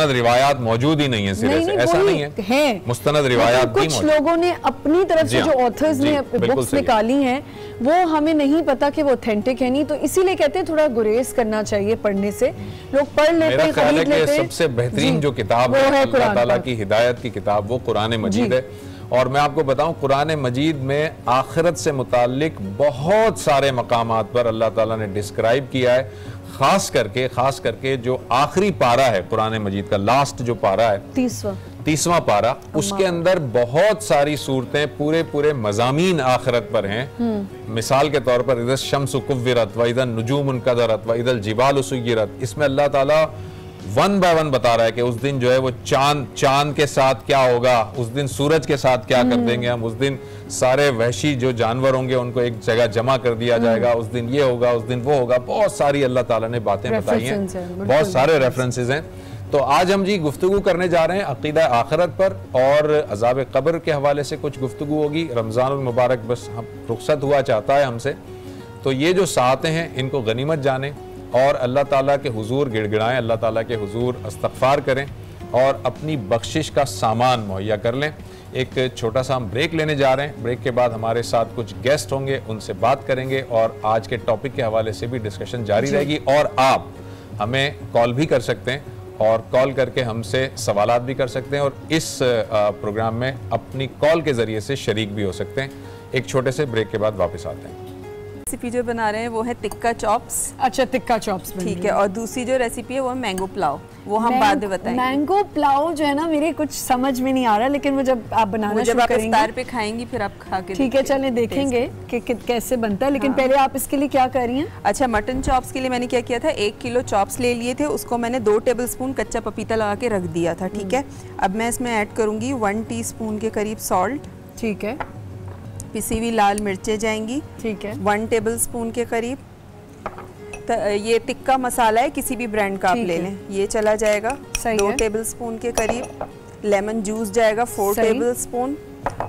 मुस्तनद रिवायात मौजूद ही नहीं है सिरे से, ऐसा नहीं है, मुस्तनद रिवायात भी कुछ लोगों ने अपनी तरफ से जो ऑथर्स ने बुक्स निकाली हैं वो हमें नहीं पता कि वो ऑथेंटिक है नहीं, तो इसीलिए कहते हैं थोड़ा गुरेज करना चाहिए पढ़ने से। लोग पढ़ लेते हैं, खरीद लेते हैं। सबसे बेहतरीन जो किताब है अल्लाह ताला की हिदायत की किताब वो कुरान मजीद है। और मैं आपको बताऊं कुरान मजीद में आखिरत से मुताल्लिक बहुत सारे मकामात पर अल्लाह ताला ने डिस्क्राइब किया है, खास करके जो आखिरी पारा है कुरान मजीद का, लास्ट जो पारा है 30वां पारा, उसके अंदर बहुत सारी सूरतें पूरे मज़ामीन आखिरत पर हैं। मिसाल के तौर पर इधर शम्स कुव्विरत व इधर नुजूम उनकदरत व इधर जिबाल सुय्यरत, इसमें अल्लाह ताला वन बाय वन बता रहा है कि उस दिन जो है वो चांद के साथ क्या होगा, उस दिन सूरज के साथ क्या कर देंगे हम, उस दिन सारे वहशी जो जानवर होंगे उनको एक जगह जमा कर दिया जाएगा, उस दिन ये होगा, उस दिन वो होगा। बहुत सारी अल्लाह ताला ने बातें बताई हैं, बहुत सारे रेफरेंसेस हैं। तो आज हम जी गुफ्तगू करने जा रहे हैं अकीदा आखिरत पर और अज़ाब कब्र के हवाले से कुछ गुफ्तगू होगी। रमज़ानुल मुबारक बस हम रुखसत हुआ चाहता है हमसे, तो ये जो सातें हैं इनको गनीमत जाने और अल्लाह ताला के हुजूर गिड़गिड़ाएं, अल्लाह ताला के हुजूर इस्तग़फ़ार करें और अपनी बख्शिश का सामान मुहैया कर लें। एक छोटा सा हम ब्रेक लेने जा रहे हैं, ब्रेक के बाद हमारे साथ कुछ गेस्ट होंगे, उनसे बात करेंगे और आज के टॉपिक के हवाले से भी डिस्कशन जारी रहेगी। और आप हमें कॉल भी कर सकते हैं और कॉल करके हमसे सवालात भी कर सकते हैं और इस प्रोग्राम में अपनी कॉल के ज़रिए से शरीक भी हो सकते हैं। एक छोटे से ब्रेक के बाद वापस आते हैं। रेसिपी जो बना रहे हैं वो है टिक्का चॉप्स। अच्छा, टिक्का चॉप्स, ठीक है। और दूसरी जो रेसिपी है वो है मैंगो पुलाव, वो हम बाद में बताएंगे। मैंगो पुलाव जो है ना मेरे कुछ समझ में नहीं आ रहा, लेकिन वो जब आप बनाना शुरू करेंगे, इफ्तार पे खाएंगी फिर आप खा के ठीक है, चले देखेंगे कि कैसे बनता है। लेकिन पहले आप इसके लिए क्या कर रही हैं? अच्छा, मटन चॉप्स के लिए मैंने क्या किया था, 1 किलो चॉप्स ले लिए थे, उसको मैंने 2 टेबलस्पून कच्चा पपीता लगा के रख दिया था, ठीक है। अब मैं इसमें ऐड करूंगी 1 टीस्पून के करीब सॉल्ट, ठीक है। पिसी हुई लाल मिर्चें जाएंगी, ठीक है, 1 टेबलस्पून के करीब। ये टिक्का मसाला है, किसी भी ब्रांड का आप ले लें, ये चला जाएगा 2 टेबलस्पून के करीब। लेमन जूस जाएगा 4 टेबलस्पून।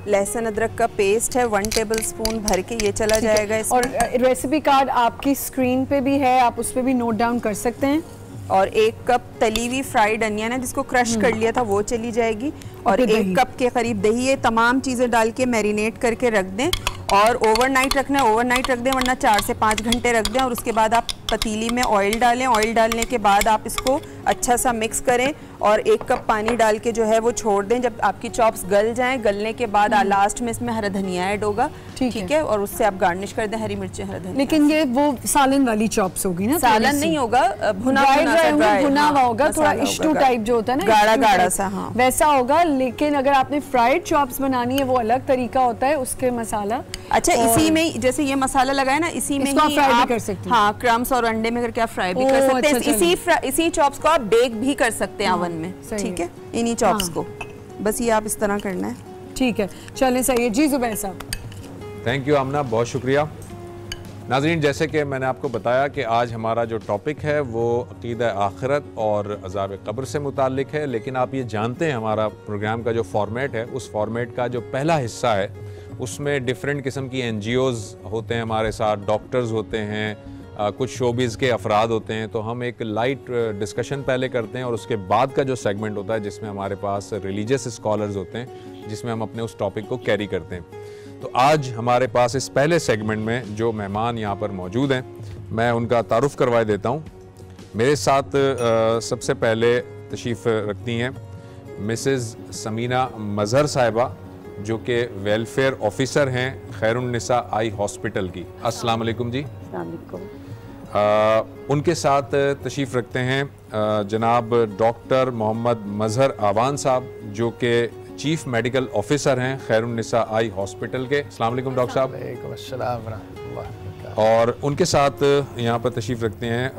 लहसुन अदरक का पेस्ट है 1 टेबलस्पून भर के, ये चला जाएगा इसमें। और रेसिपी कार्ड आपकी स्क्रीन पे भी है, आप उस पर भी नोट डाउन कर सकते हैं। और 1 कप तली हुई फ्राइड अनियन है जिसको क्रश कर लिया था, वो चली जाएगी। और 1 कप के करीब दही है। तमाम चीज़ें डाल के मैरिनेट करके रख दें और ओवरनाइट रखना है, ओवरनाइट रख दें, वरना 4 से 5 घंटे रख दें। और उसके बाद आप पतीली में ऑयल डालें, ऑयल डालने के बाद आप इसको अच्छा सा मिक्स करें और 1 कप पानी डाल के जो है वो छोड़ दें। जब आपकी चॉप्स गल जाएं, गलने के बाद लास्ट में इसमें हरा धनिया ऐड होगा, ठीक है, और उससे आप गार्निश कर दें हरी मिर्चें, हरा धनिया। लेकिन ये वो सालन वाली चॉप्स होगी ना? सालन नहीं होगा, भुना हुआ होगा, थोड़ा इश्टू टाइप जो होता है ना, गाढ़ा गाढ़ा सा, हाँ वैसा होगा। लेकिन अगर आपने फ्राइड चॉप्स बनानी है वो अलग तरीका होता है, उसके मसाला। अच्छा, इसी में जैसे ये मसाला लगाया ना, इसी में ही आप कर सकते हैं। हाँ, क्रम्स और अंडे में करके आप फ्राई भी कर सकते हैं। इसी चॉप्स को आप बेक भी कर सकते हैं ओवन में, ठीक है, इन्हीं चॉप्स को। बस ये आप इस तरह करना है, ठीक है। चलें, सही है जी जुबैर साहब। थैंक यू आमना, बहुत शुक्रिया। नाज़रीन, जैसे कि मैंने आपको बताया कि आज हमारा जो टॉपिक है वो अक़ीदा आखिरत और अज़ाब क़ब्र से मुताल्लिक है। लेकिन आप ये जानते हैं हमारा प्रोग्राम का जो फॉर्मेट है, उस फॉर्मेट का जो पहला हिस्सा है उसमें डिफरेंट किस्म की NGOs होते हैं हमारे साथ, डॉक्टर्स होते हैं, कुछ शोबिज़ के अफराद होते हैं। तो हम एक लाइट डिस्कशन पहले करते हैं और उसके बाद का जो सेगमेंट होता है जिसमें हमारे पास रिलीजियस स्कॉलर्स होते हैं, जिसमें हम अपने उस टॉपिक को कैरी करते हैं। तो आज हमारे पास इस पहले सेगमेंट में जो मेहमान यहाँ पर मौजूद हैं, मैं उनका तारुफ करवा देता हूँ। मेरे साथ सबसे पहले तशरीफ़ रखती हैं मिसेज़ समीना मज़हर साहिबा, जो कि वेलफेयर ऑफिसर हैं खैरुन्निसा आई हॉस्पिटल की। अस्सलाम वालेकुम जी। उनके साथ तशरीफ़ रखते हैं जनाब डॉक्टर मोहम्मद मज़हर आवान साहब, जो कि चीफ मेडिकल ऑफिसर हैं खैरुन्निसा आई हॉस्पिटल के। अस्सलाम वालेकुम डॉक्टर साहब। और उनके साथ यहाँ पर तशरीफ़ रखते हैं,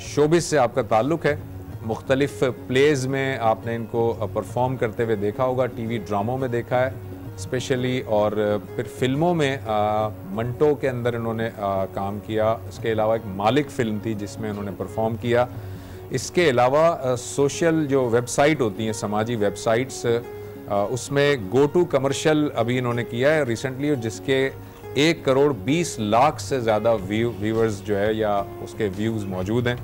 शोबिस से आपका ताल्लुक़ है, मुख्तलिफ़ प्लेज़ में आपने इनको परफॉर्म करते हुए देखा होगा, टीवी ड्रामों में देखा है स्पेशली, और फिर फिल्मों में मंटो के अंदर इन्होंने काम किया। इसके अलावा एक मालिक फ़िल्म थी जिसमें इन्होंने परफॉर्म किया। इसके अलावा सोशल जो वेबसाइट होती हैं, समाजी वेबसाइट्स, उसमें गो टू कमर्शियल अभी इन्होंने किया है रिसेंटली, जिसके 1 करोड़ 20 लाख से ज़्यादा व्यूवर्स जो है या उसके व्यूज़ मौजूद हैं।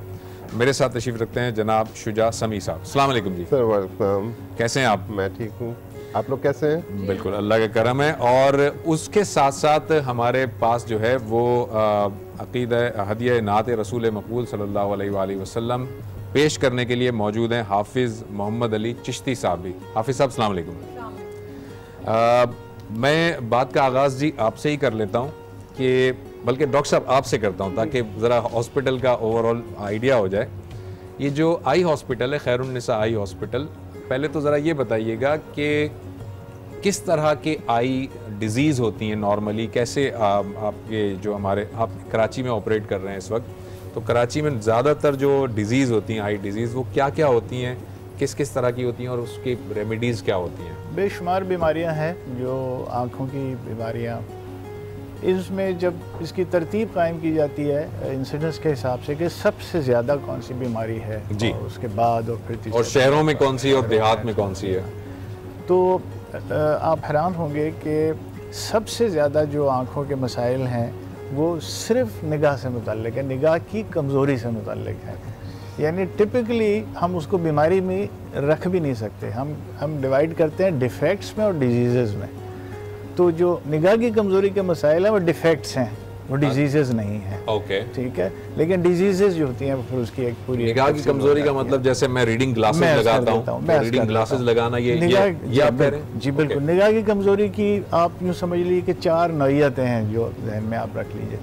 मेरे साथ तशरीफ रखते हैं जनाब शुजा समी साहब। अस्सलाम वालेकुम जी। सर वालेकुम। कैसे हैं आप? मैं ठीक हूँ, आप लोग कैसे हैं? बिल्कुल, अल्लाह का करम है। और उसके साथ साथ हमारे पास जो है वो अक़ीदा हदिया नात रसूल मकबूल सल्लल्लाहु अलैहि वसल्लम पेश करने के लिए मौजूद हैं हाफिज़ मोहम्मद अली चिश्ती साहब भी। हाफिज़ साहब अस्सलाम वालेकुम। मैं बात का आगाज़ जी आपसे ही कर लेता हूँ कि बल्कि डॉक्टर साहब आपसे करता हूँ ताकि ज़रा हॉस्पिटल का ओवरऑल आइडिया हो जाए। ये जो आई हॉस्पिटल है, खैरुन्निसा आई हॉस्पिटल, पहले तो ज़रा ये बताइएगा कि किस तरह के आई डिज़ीज़ होती हैं नॉर्मली, कैसे आपके जो हमारे आप कराची में ऑपरेट कर रहे हैं इस वक्त, तो कराची में ज़्यादातर जो डिज़ीज़ होती हैं आई डिज़ीज़ वो क्या क्या होती हैं, किस किस तरह की होती हैं और उसकी रेमेडीज़ क्या होती हैं? बेशुमार बीमारियां हैं जो आँखों की बीमारियां, इसमें जब इसकी तरतीब कायम की जाती है इंसिडेंस के हिसाब से कि सबसे ज़्यादा कौन सी बीमारी है जी, और उसके बाद और फिर और शहरों में कौन सी और देहात में कौन सी है, तो आप हैरान होंगे कि सबसे ज़्यादा जो आँखों के मसाइल हैं वो सिर्फ निगाह से मुताल्लिक है, निगाह की कमज़ोरी से मुताल्लिक है। यानी टिपिकली हम उसको बीमारी में रख भी नहीं सकते, हम डिवाइड करते हैं डिफेक्ट्स में और डिजीज़ में। तो जो निगाह की कमज़ोरी के मसाइल हैं वो डिफेक्ट्स हैं, वो डिजीज़ नहीं है। ओके, ठीक है। लेकिन डिजीज़ जो होती हैं फिर उसकी एक पूरी निगाह की कमज़ोरी का मतलब जैसे मैं रीडिंग ग्लासेस लगाता हूँ, रीडिंग ग्लासेस लगाना ये आप कह रहे हैं? जी बिल्कुल। निगाह की कमज़ोरी की आप यूँ समझ लीजिए कि 4 नौइयतें हैं जो जहन में आप रख लीजिए।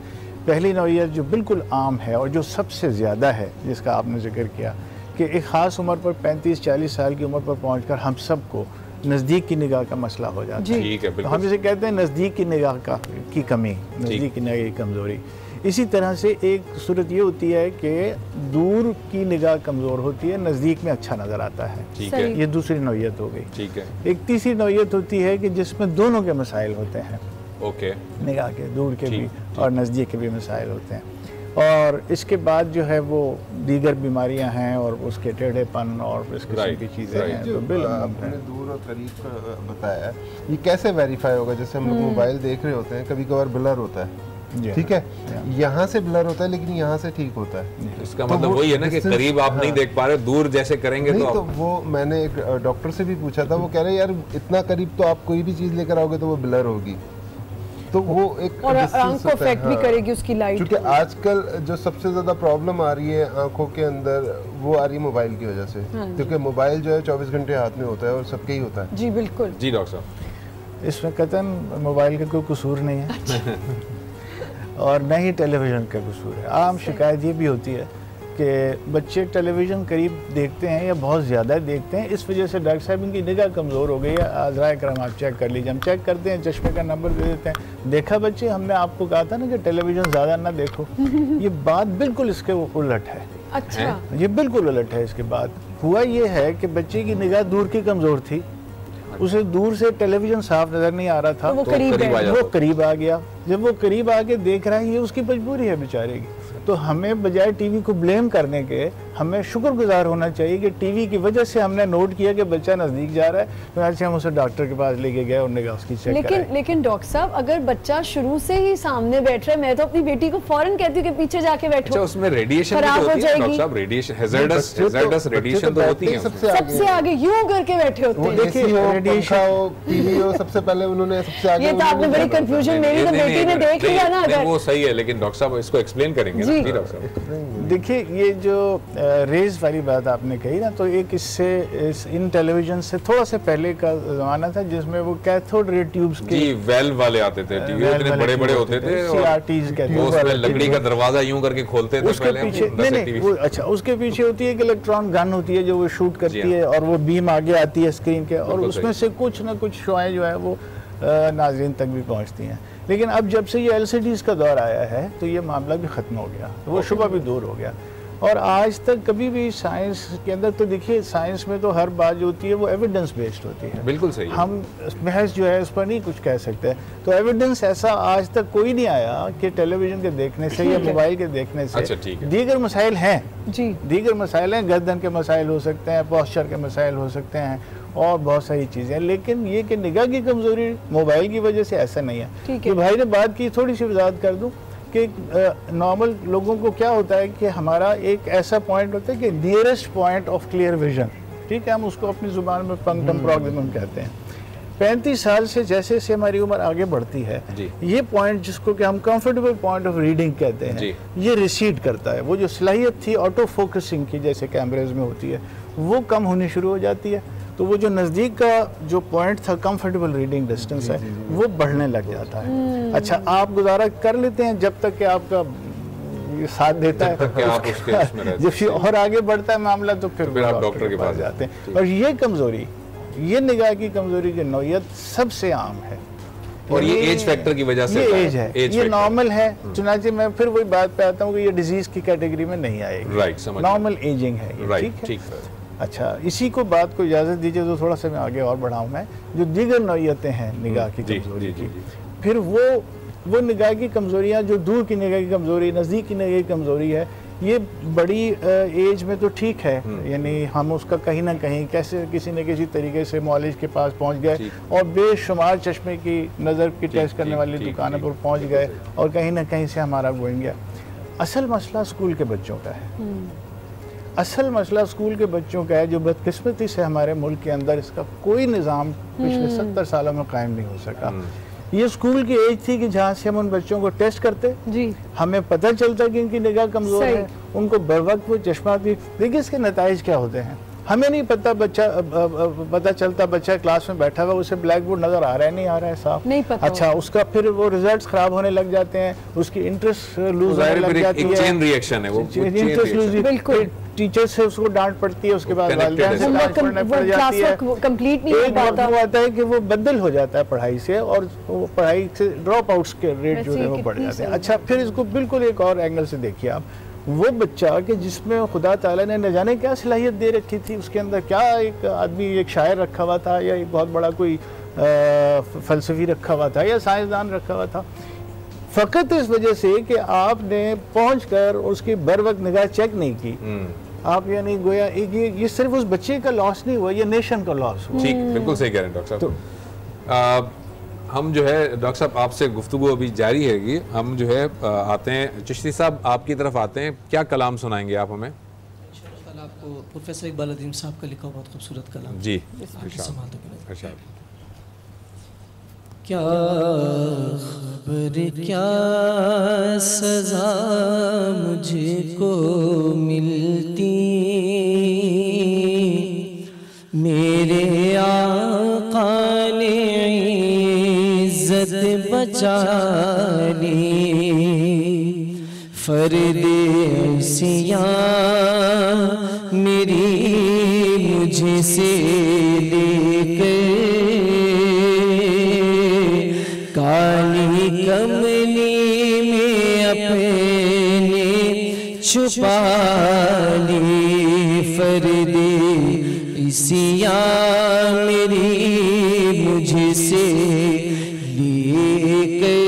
पहली नौइयत जो बिल्कुल आम है और जो सबसे ज़्यादा है, जिसका आपने जिक्र किया कि एक ख़ास उम्र पर 35-40 साल की उम्र पर पहुँचकर हम सबको नज़दीक की निगाह का मसला हो जाता है। ठीक है, तो हम इसे कहते हैं नज़दीक की निगाह की कमी, नज़दीक की निगाह की कमज़ोरी। इसी तरह से एक सूरत ये होती है कि दूर की निगाह कमज़ोर होती है, नज़दीक में अच्छा नज़र आता है। ठीक है, ये दूसरी नौइयत हो गई। ठीक है। एक तीसरी नौइयत होती है कि जिसमें दोनों के मसाइल होते हैं, ओके, निगाह के दूर के भी और नज़दीक के भी मसाइल होते हैं। और इसके बाद जो है वो दीगर बीमारियां हैं और उसके टेढ़ेपन और इस किस्म की चीज़ें हैं। जो आपने दूर और करीब का बताया, ये कैसे वेरीफाई होगा? जैसे हम लोग मोबाइल देख रहे होते हैं, कभी कभार ब्लर होता है, ठीक है, यहाँ से ब्लर होता है लेकिन यहाँ से ठीक होता है। इसका मतलब वही है ना कि करीब आप नहीं देख पा रहे, दूर जैसे करेंगे तो वो मैंने एक डॉक्टर से भी पूछा था, वो कह रहे हैं यार इतना करीब तो आप कोई भी चीज़ लेकर आओगे तो वो ब्लर होगी, तो वो एक और आंख को अफेक्ट भी करेगी उसकी लाइट। क्योंकि आजकल जो सबसे ज़्यादा प्रॉब्लम आ रही है आंखों के अंदर वो आ रही है मोबाइल की वजह से, क्योंकि मोबाइल जो है 24 घंटे हाथ में होता है और सबके ही होता है। जी बिल्कुल। जी डॉक्टर साहब, इसमें कतन मोबाइल का कोई कसूर नहीं है और न ही टेलीविज़न का कसूर है। आम शिकायत ये भी होती है कि बच्चे टेलीविज़न करीब देखते हैं या बहुत ज़्यादा देखते हैं, इस वजह से डॉक्टर साहब इनकी निगाह कमज़ोर हो गई है। आज़राए करम आप चेक कर लीजिए, हम चेक करते हैं, चश्मे का नंबर दे देते हैं, देखा बच्चे हमने आपको कहा था ना कि टेलीविज़न ज़्यादा ना देखो। ये बात बिल्कुल इसके उलट है। अच्छा, ये बिल्कुल उलट है। इसके बाद हुआ ये है कि बच्चे की निगाह दूर की कमज़ोर थी, उसे दूर से टेलीविज़न साफ नज़र नहीं आ रहा था, तो वो करीब आ गया। जब वो करीब आके देख रहा है, ये उसकी मजबूरी है बेचारे की। तो हमें बजाय टीवी को ब्लेम करने के हमें शुक्रगुजार होना चाहिए कि टीवी की वजह से हमने नोट किया कि बच्चा नज़दीक जा रहा है, तो ऐसे हम उसे डॉक्टर के पास लेके गए और निगाह उसकी चेक कराई। लेकिन डॉक्टर साहब, अगर बच्चा शुरू से ही सामने बैठ रहा है, मैं तो अपनी बेटी को फौरन कहती हूँ कि पीछे जाके बैठो। अच्छा, उसमें रेडिएशन खराब हो जाएगी डॉक्टर साहब, रेडिएशन हैज़ार्डस रेडिएशन तो होती है, सबसे आगे यूं करके बैठे होते हैं। देखिए रेडिएशन हो, टीवी हो, सबसे पहले उन्होंने सबसे आगे। ये तो आपने बड़ी कंफ्यूजन, मेरी तो बेटी ने देख लिया ना। अगर वो सही है, लेकिन डॉक्टर साहब इसको एक्सप्लेन करेंगे जी डॉक्टर साहब। देखिए ये जो रेज वाली बात आपने कही ना, तो एक इन टेलीविजन से थोड़ा से पहले का जमाना था जिसमें वो कैथोड रे ट्यूब्स के वेल्व वाले आते थे, टीवी इतने बड़े बड़े होते थे, सीआरटीज कहते हैं, उसमें लकड़ी का दरवाजा यूं करके खोलते थे उसके पीछे। नहीं वो अच्छा, उसके पीछे होती है एक इलेक्ट्रॉन गन होती है जो वो शूट करती है और वो बीम आगे आती है स्क्रीन के, और उसमें से कुछ ना कुछ शोएं जो है वो नाज़रीन तक भी पहुंचती हैं। लेकिन अब जब से ये एलसीडीज का दौर आया है तो ये मामला भी ख़त्म हो गया, वो शुबा भी दूर हो गया। और आज तक कभी भी साइंस के अंदर, तो देखिए साइंस में तो हर बात जो होती है वो एविडेंस बेस्ड होती है। बिल्कुल सही। हम महज जो है उस पर नहीं कुछ कह सकते। तो एविडेंस ऐसा आज तक कोई नहीं आया कि टेलीविजन के देखने से या मोबाइल के देखने से। अच्छा, ठीक है। दीगर मसाइल हैं जी, दीगर मसाइल हैं, गर्दन के मसाइल हो सकते हैं, पॉस्चर के मसाइल हो सकते हैं और बहुत सारी चीज़ें, लेकिन ये कि निगाह की कमज़ोरी मोबाइल की वजह से ऐसा नहीं है। कि भाई ने बात की, थोड़ी सी वजाहत कर दूं कि नॉर्मल लोगों को क्या होता है कि हमारा एक ऐसा पॉइंट होता है कि nearest point of clear vision, ठीक है, हम उसको अपनी ज़ुबान में पंक्टम प्रॉक्सिमम कहते हैं। 35 साल से जैसे जैसे हमारी उम्र आगे बढ़ती है, ये पॉइंट जिसको कि हम कंफर्टेबल पॉइंट ऑफ रीडिंग कहते हैं, ये रिसीड करता है। वो जो सलाहियत थी ऑटो फोकसिंग की जैसे कैमरेज में होती है, वो कम होनी शुरू हो जाती है। तो वो जो नज़दीक का जो पॉइंट था कंफर्टेबल रीडिंग डिस्टेंस है, वो बढ़ने लग जाता है। अच्छा, आप गुजारा कर लेते हैं जब तक कि आपका ये साथ देता है, जब और आगे बढ़ता है मामला तो फिर आप डॉक्टर के पास जाते हैं। और ये कमज़ोरी, ये निगाह की कमज़ोरी की नौयत सबसे आम है, और ये एज फैक्टर की वजह से ये एज है, ये नॉर्मल है। चुनांचे मैं फिर वही बात पे आता हूँ कि ये डिजीज की कैटेगरी में नहीं आएगी, राइट, नॉर्मल एजिंग है, ठीक है। अच्छा, इसी को बात को इजाज़त दीजिए तो थोड़ा सा मैं आगे और बढ़ाऊँ। मैं जो दीगर नौयतें हैं निगाह की कमज़ोरी की, फिर वो निगाह की कमज़ोरियाँ जो दूर की निगाह की कमज़ोरी, नज़दीक की निगाह की कमज़ोरी है, ये बड़ी एज में तो ठीक है, यानी हम उसका कहीं ना कहीं कैसे किसी न किसी तरीके से मौलिज के पास पहुंच गए और बेशुमार चश्मे की नज़र की टेस्ट करने वाली दुकानों पर पहुंच गए और कहीं ना कहीं से हमारा गोइंग गया। असल मसला स्कूल के बच्चों का है, असल मसला स्कूल के बच्चों का है, जो बदकिस्मती से हमारे मुल्क के अंदर इसका कोई निज़ाम पिछले 70 सालों में कायम नहीं हो सका। ये स्कूल की एज थी कि जहाँ से हम उन बच्चों को टेस्ट करते जी, हमें पता चलता कि इनकी निगाह कमज़ोर है, उनको बर वक्त वो चश्मा भी। देखिए इसके नताइज क्या होते हैं, हमें नहीं पता, पता चलता बच्चा क्लास में बैठा हुआ, उसे ब्लैक बोर्ड नजर आ रहा है नहीं आ रहा है साफ, नहीं पता। अच्छा, उसका फिर वो रिजल्ट्स खराब होने लग जाते हैं, उसकी इंटरेस्ट लूज होने लग जाती है, चेन रिएक्शन है वो, इंटरेस्ट लूज, बिल्कुल टीचर से उसको डांट पड़ती है, उसके बाद वालिदैन से डांट पड़ने पड़ जाती है, कंप्लीट नहीं हो पाता। वो आता है कि वो बदल हो जाता है पढ़ाई से और वो पढ़ाई से ड्रॉप आउट्स के रेट जो है वो बढ़ जाते हैं। अच्छा, फिर इसको बिल्कुल एक और एंगल से देखिए आप, वो बच्चा कि जिसमें खुदा ताला ने न जाने क्या सलाहियत दे रखी थी, उसके अंदर क्या एक आदमी, एक शायर रखा हुआ था या एक बहुत बड़ा कोई फलसफी रखा हुआ था या साइंसदान रखा हुआ था, फ़कत इस वजह से कि आपने पहुंचकर उसकी बर वक्त निगाह चेक नहीं की, आप यानी गोया ये सिर्फ उस बच्चे का लॉस नहीं हुआ, ये नेशन का लॉस हुआ। ठीक, बिल्कुल सही कह रहे हैं डॉक्टर साहब। हम जो है डॉक्टर साहब आपसे गुफ्तगू अभी जारी है, हम जो है आते हैं चिश्ती साहब आपकी तरफ आते हैं, क्या कलाम सुनाएंगे आप हमें? आपको प्रोफेसर इकबाल अदीम साहब का लिखा बहुत खूबसूरत कलाम जी, क्या खबर क्या सजा मुझको मिलती, मेरे आका ने इज्जत बचा ली, फर्दे ऐसियां मेरी मुझसे लेकर, काली कमली में अपने छुपा ली, फर्दे ऐसियां मेरी मुझसे लेकर,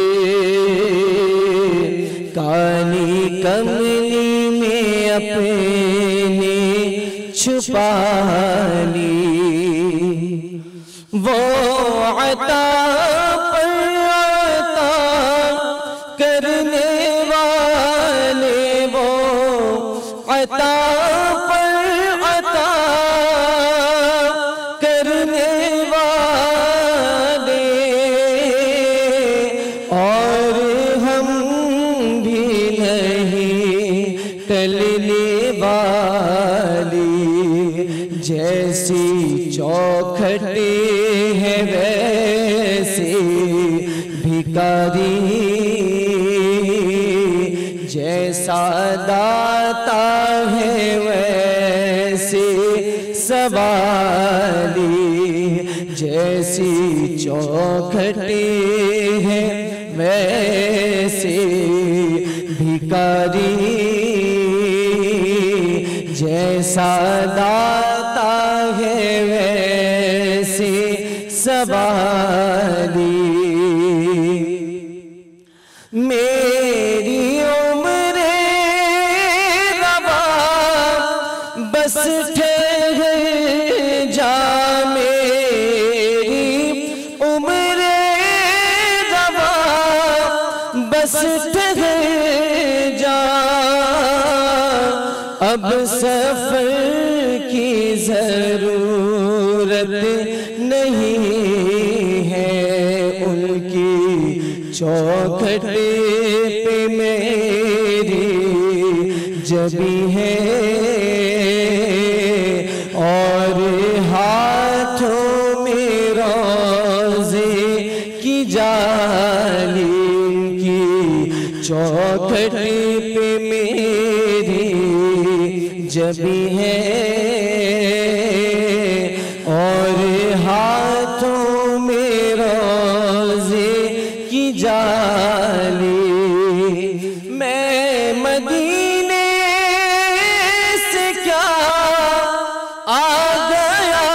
काली कमली में अपने छुपा ली, वो अता पर अता करने वाले, वो अता पर अता करने वाले, और हम भी नहीं टलने वाले, जैसी चौखटे हैं वैसे भिखारी, जैसा दाता है वैसे सवाली, जैसी चौखटे हैं वैसे भिखारी, जैसा दाता है वैसे सवाली, मेरी उम्र रवा बस ठहर जा, मेरी उम्र रवा बस ठहर सूरत नहीं है उनकी चौखट पे मेरी जबी है, और हाथों में रोज़े की जाली की चौखट पे मेरी जबी है, और हाथों में रोज़े की जाली। मैं मदीने से क्या आ गया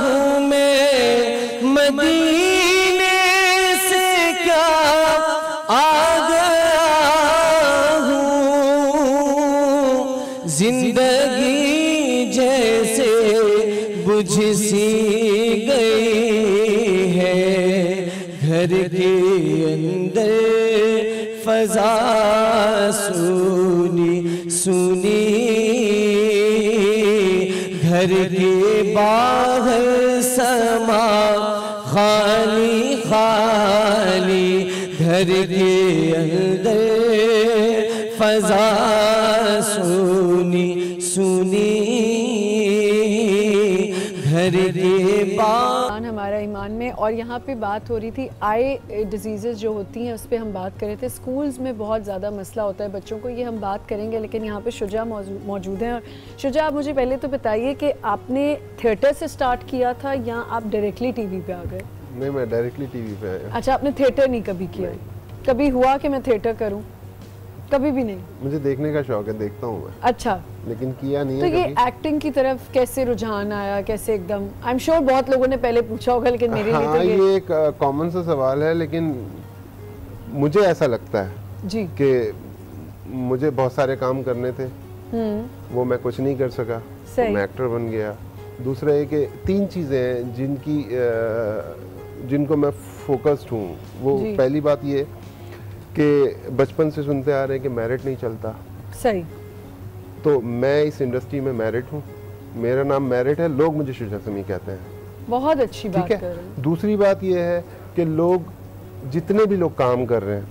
हूँ, मैं मदीने से क्या आ गया हूँ, जिंदगी जैसे बुझ सी गई है, घर के अंदर फज़ा सुनी सुनी, घर के बाहर समा खाली खाली, घर के अंदर फज़ा सुनी सुनी, घर के बाहर। हमारा ईमान में, और यहाँ पे बात हो रही थी आई डिजीज़ेज़ जो होती हैं उस पर हम बात कर रहे थे। स्कूल्स में बहुत ज़्यादा मसला होता है बच्चों को, ये हम बात करेंगे, लेकिन यहाँ पे शुजा मौजूद हैं। और शुजा, आप मुझे पहले तो बताइए कि आपने थिएटर से स्टार्ट किया था या आप डायरेक्टली टीवी पे आ गए? नहीं, मैं डायरेक्टली टीवी पे आया। अच्छा, आपने थिएटर नहीं कभी किया? कभी हुआ कि मैं थिएटर करूँ? कभी भी नहीं? मुझे देखने का शौक है, देखता हूँ मैं। अच्छा, लेकिन किया नहीं तो है। ये एक्टिंग की तरफ कैसे रुझान आया, कैसे एकदम? आई एम श्योर बहुत लोगों ने पहले पूछा होगा, लेकिन मेरे लिए तो ये एक कॉमन सा सवाल है, लेकिन मुझे ऐसा लगता है जी कि मुझे बहुत सारे काम करने थे, वो मैं कुछ नहीं कर सका, तो मैं एक्टर बन गया। दूसरा है कि 3 चीज़ें हैं जिनको मैं फोकस्ड हूँ। वो पहली बात ये कि बचपन से सुनते आ रहे हैं कि मेरिट नहीं चलता। सही। तो मैं इस इंडस्ट्री में मेरिट हूँ, मेरा नाम मेरिट है, लोग मुझे शुजा समी कहते हैं। बहुत अच्छी बात कर रहे हैं। दूसरी बात यह है कि लोग, जितने भी लोग काम कर रहे हैं,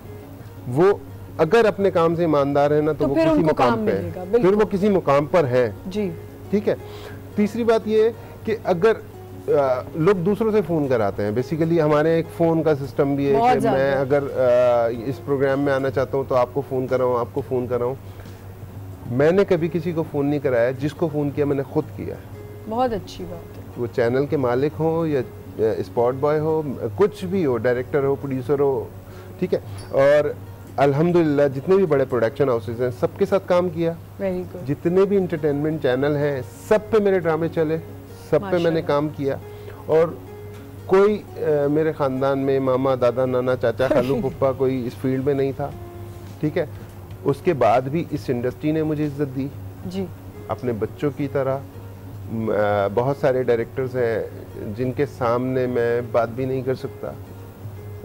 वो अगर अपने काम से ईमानदार है ना, तो वो किसी मुकाम पे है, फिर वो किसी मुकाम पर है जी। ठीक है। तीसरी बात ये है कि अगर लोग दूसरों से फ़ोन कराते हैं, बेसिकली हमारे एक फ़ोन का सिस्टम भी है कि मैं अगर इस प्रोग्राम में आना चाहता हूँ तो आपको फ़ोन कराऊँ, आपको फ़ोन कराऊँ। मैंने कभी किसी को फ़ोन नहीं कराया, जिसको फ़ोन किया मैंने खुद किया। बहुत अच्छी बात है। वो चैनल के मालिक हो या स्पॉट बॉय हो, कुछ भी हो, डायरेक्टर हो, प्रोड्यूसर हो, ठीक है। और अल्हम्दुलिल्लाह जितने भी बड़े प्रोडक्शन हाउसेज हैं सबके साथ काम किया। Very good. जितने भी इंटरटेनमेंट चैनल हैं सब पे मेरे ड्रामे चले, सब पे मैंने काम किया। और कोई मेरे ख़ानदान में मामा, दादा, नाना, चाचा, खालू, पुप्पा कोई इस फील्ड में नहीं था, ठीक है। उसके बाद भी इस इंडस्ट्री ने मुझे इज्जत दी जी। अपने बच्चों की तरह। बहुत सारे डायरेक्टर्स हैं जिनके सामने मैं बात भी नहीं कर सकता,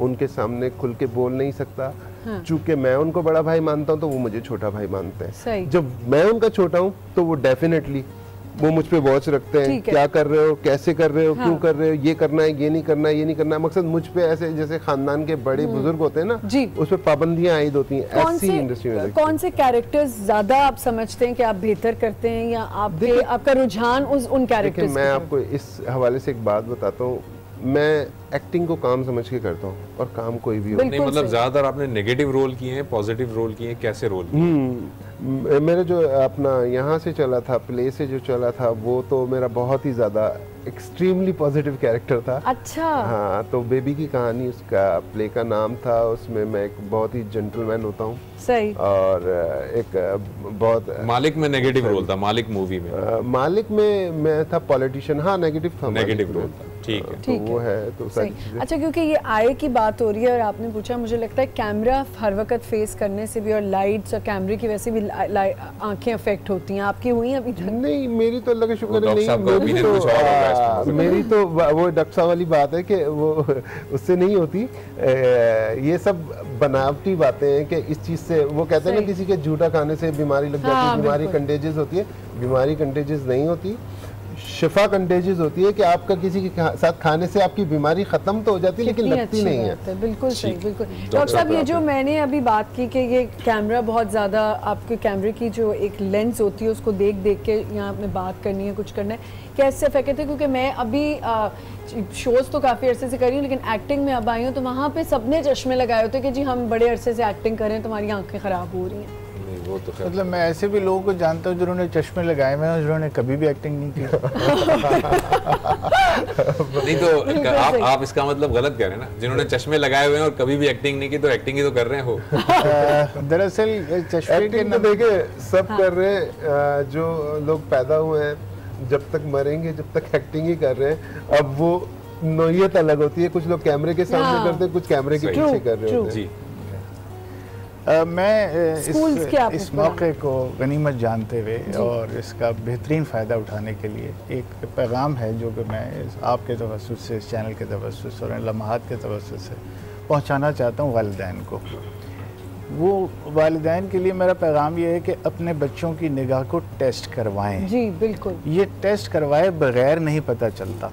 उनके सामने खुल के बोल नहीं सकता। हाँ। चूंकि मैं उनको बड़ा भाई मानता हूँ तो वो मुझे छोटा भाई मानते हैं। जब मैं उनका छोटा हूँ तो वो डेफिनेटली वो मुझ पे वॉच रखते हैं, क्या कर रहे हो, कैसे कर रहे हो, हाँ। क्यों कर रहे हो, ये करना है, ये नहीं करना है, ये नहीं करना है। मकसद मुझ पे ऐसे जैसे खानदान के बड़े बुजुर्ग होते हैं ना, उस पे पाबंदियां आयद होती हैं। ऐसी इंडस्ट्री में कौन से कैरेक्टर्स ज्यादा आप समझते हैं कि आप बेहतर करते हैं, या आपका रुझान उन कैरेक्टर्स? मैं आपको इस हवाले से एक बात बताता हूँ, मैं एक्टिंग को काम समझ के करता हूँ, और काम कोई भी हो। नहीं, मतलब ज्यादातर आपने नेगेटिव रोल किए हैं, पॉजिटिव रोल किए हैं, कैसे रोल किए? मेरा जो अपना यहाँ से चला था, प्ले से जो चला था, वो तो मेरा बहुत ही ज्यादा एक्सट्रीमली पॉजिटिव कैरेक्टर था। अच्छा। हाँ, तो बेबी की कहानी उसका प्ले का नाम था। उसमें मैं एक बहुत ही जेंटलमैन होता हूँ। सही। और एक बहुत मालिक में नेगेटिव रोल था, मालिक मूवी में। मालिक में मैं था पॉलिटिशियन। हाँ, नेगेटिव था, नेगेटिव रोल था। ठीक है, तो वो है तो सही। अच्छा, क्योंकि ये आय की बात हो रही है और आपने पूछा, मुझे लगता है कैमरा हर वक्त फेस करने से भी और लाइट्स और कैमरे की वैसे भी आंखें अफेक्ट होती हैं। आपकी हुई अभी तक? नहीं, मेरी तो अल्लाह का शुक्र है नहीं। मेरी तो वो डॉक्टर साहब वाली बात है कि वो उससे नहीं होती। ये सब बनावटी बातें हैं कि इस चीज़ से, वो कहते हैं ना किसी के झूठा खाने से बीमारी लग जाती है, बीमारी कंटेजियस होती है। बीमारी कंटेजियस नहीं होती। शिफा कंटेजियस होती है कि आपका किसी के साथ खाने से आपकी बीमारी खत्म तो हो जाती है लेकिन लगती नहीं है। बिल्कुल सही, बिल्कुल। डॉक्टर साहब, ये जो मैंने अभी बात की कि ये कैमरा बहुत ज़्यादा, आपके कैमरे की जो एक लेंस होती है उसको देख देख के यहाँ आपने बात करनी है, कुछ करना है, कैसे इफेक्ट है? क्योंकि मैं अभी शोज़ तो काफ़ी अरसे से कर रही हूँ, लेकिन एक्टिंग में अब आई हूँ तो वहाँ पे सबने चश्मे लगाए होते कि जी हम बड़े अरसे से एक्टिंग कर रहे हैं, तुम्हारी आंखें ख़राब हो रही हैं। वो तो मतलब मैं ऐसे भी लोगों को जानता हूँ जिन्होंने चश्मे लगाए हुए हैं, जिन्होंने कभी भी एक्टिंग नहीं की। नहीं तो आप इसका मतलब गलत कह रहे हैं ना, जिन्होंने चश्मे लगाए हुए हैं और कभी भी एक्टिंग नहीं की तो एक्टिंग ही तो कर रहे हैं हो। दरअसल चश्मे के तो देखे सब कर रहे हैं, जो लोग पैदा हुए हैं जब तक मरेंगे जब तक एक्टिंग ही कर रहे हैं। अब वो नोयत अलग होती है, कुछ लोग कैमरे के सामने करते हैं, कुछ कैमरे के पीछे कर रहे होते हैं। मैं इस मौके को गनीमत जानते हुए और इसका बेहतरीन फ़ायदा उठाने के लिए एक पैगाम है जो कि मैं आपके तवस्सुस से, इस चैनल के तवस्सुस और इन लम्हात के तवस्सुस से पहुंचाना चाहता हूं वालिदैन को। वो वालिदैन के लिए मेरा पैगाम ये है कि अपने बच्चों की निगाह को टेस्ट करवाएं। जी बिल्कुल, ये टेस्ट करवाए बगैर नहीं पता चलता।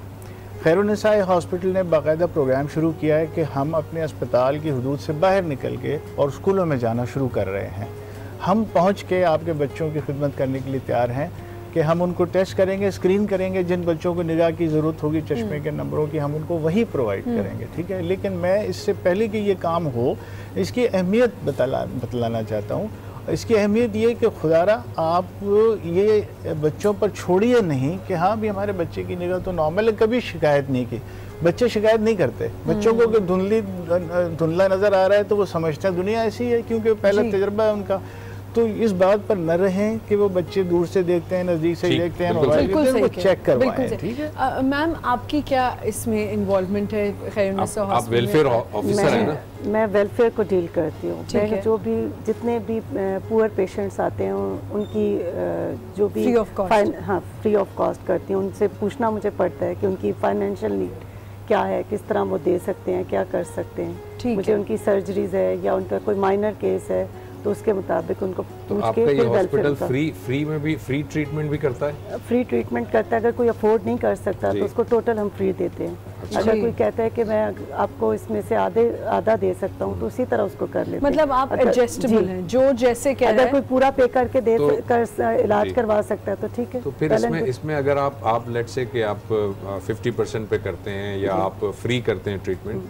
खैरुन्निसा हॉस्पिटल ने बाकायदा प्रोग्राम शुरू किया है कि हम अपने अस्पताल की हदूद से बाहर निकल के और स्कूलों में जाना शुरू कर रहे हैं। हम पहुंच के आपके बच्चों की खिदमत करने के लिए तैयार हैं कि हम उनको टेस्ट करेंगे, स्क्रीन करेंगे, जिन बच्चों को निगाह की ज़रूरत होगी चश्मे के नंबरों की हम उनको वही प्रोवाइड करेंगे, ठीक है। लेकिन मैं इससे पहले कि ये काम हो इसकी अहमियत बतलाना चाहता हूँ। इसकी अहमियत ये कि खुदारा आप ये बच्चों पर छोड़िए नहीं कि हाँ भी हमारे बच्चे की निगाह तो नॉर्मल है, कभी शिकायत नहीं की। बच्चे शिकायत नहीं करते। बच्चों को अगर धुंधला नज़र आ रहा है तो वो समझते हैं दुनिया ऐसी है, क्योंकि पहला तजर्बा है उनका। तो इस बात पर न रहें कि वो बच्चे दूर से देखते हैं, नज़दीक से देखते हैं, मोबाइल उनको चेक करवाएं, ठीक है। मैम आपकी क्या इसमें इन्वॉल्वमेंट है? खैरुन्निसा आप वेलफेयर ऑफिसर हैं ना? मैं वेलफेयर को डील करती हूँ। मैं जो भी जितने भी पुअर पेशेंट्स आते हैं उनकी जो भी फ्री ऑफ कॉस्ट करती हूँ। उनसे पूछना मुझे पड़ता है कि उनकी फाइनेंशियल नीड क्या है, किस तरह वो दे सकते हैं, क्या कर सकते हैं। मुझे उनकी सर्जरीज है या उनका कोई माइनर केस है तो उसके मुताबिक उनको पूछ के आपका ये हॉस्पिटल फ्री में भी फ्री ट्रीटमेंट भी करता है? फ्री ट्रीटमेंट करता है। अगर कोई अफोर्ड नहीं कर सकता तो उसको टोटल हम फ्री देते हैं। अच्छा। अगर कोई कहता है कि मैं आपको इसमें से आधा दे सकता हूँ तो उसी तरह उसको कर लेते हैं। मतलब आप एडजस्टेबल हैं, जो जैसे कह रहे हैं। अगर कोई पूरा पे करके इलाज करवा सकता है तो ठीक है। तो फिर इसमें अगर आप लेट्स से कि आप 50% पे करते हैं या आप फ्री करते हैं ट्रीटमेंट,